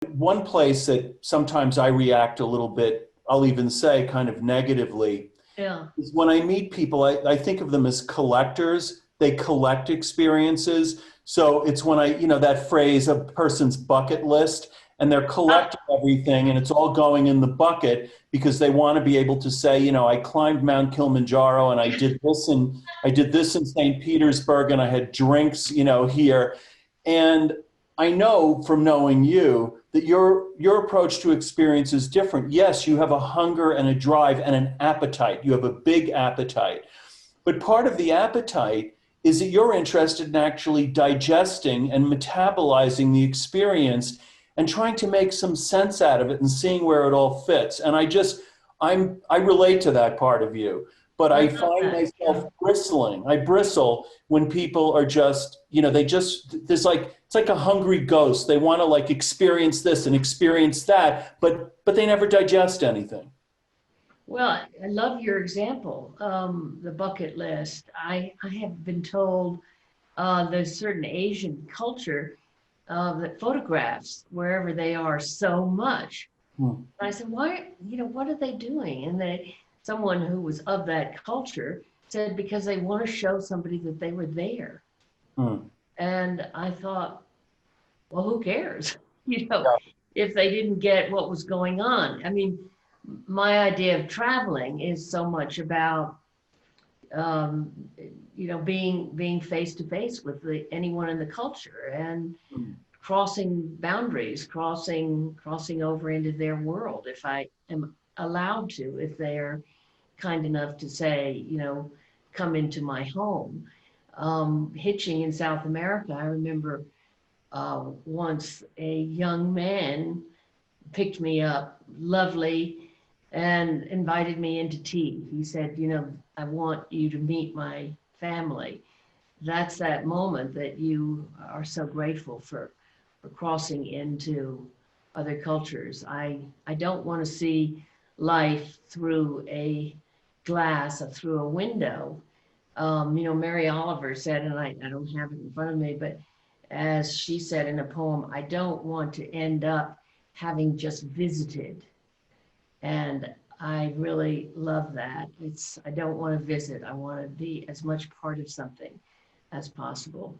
One place that sometimes I react a little bit, I'll even say kind of negatively, Yeah. is when I meet people, I think of them as collectors. They collect experiences. So it's when that phrase, a person's bucket list, and they're Ah, collecting everything and it's all going in the bucket because they want to be able to say, I climbed Mount Kilimanjaro and I did this in St. Petersburg and I had drinks, here. And I know from knowing you that your approach to experience is different. Yes, you have a hunger and a drive and an appetite. You have a big appetite. But part of the appetite is that you're interested in actually digesting and metabolizing the experience and trying to make some sense out of it and seeing where it all fits. And I relate to that part of you, but I I love find that. myself Yeah. bristling. I bristle when people are just, there's like it's like a hungry ghost. They want to like experience this and experience that, but they never digest anything. Well, I love your example, the bucket list. I have been told there's certain Asian culture that photographs wherever they are so much. Hmm. And I said, why, what are they doing? And someone who was of that culture said, because they want to show somebody that they were there. Hmm. And I thought, well, who cares? You know, Yeah. if they didn't get what was going on. I mean, my idea of traveling is so much about um, being face to face with anyone in the culture and Hmm. crossing boundaries, crossing over into their world if I am allowed to, if they're kind enough to say, come into my home. Hitching in South America, I remember once a young man picked me up, lovely, and invited me into tea. He said, I want you to meet my family. That's that moment that you are so grateful for crossing into other cultures. I don't want to see life through a glass or through a window. Mary Oliver said, and I don't have it in front of me, but as she said in a poem, I don't want to end up having just visited. And I really love that. I don't want to visit. I want to be as much part of something as possible.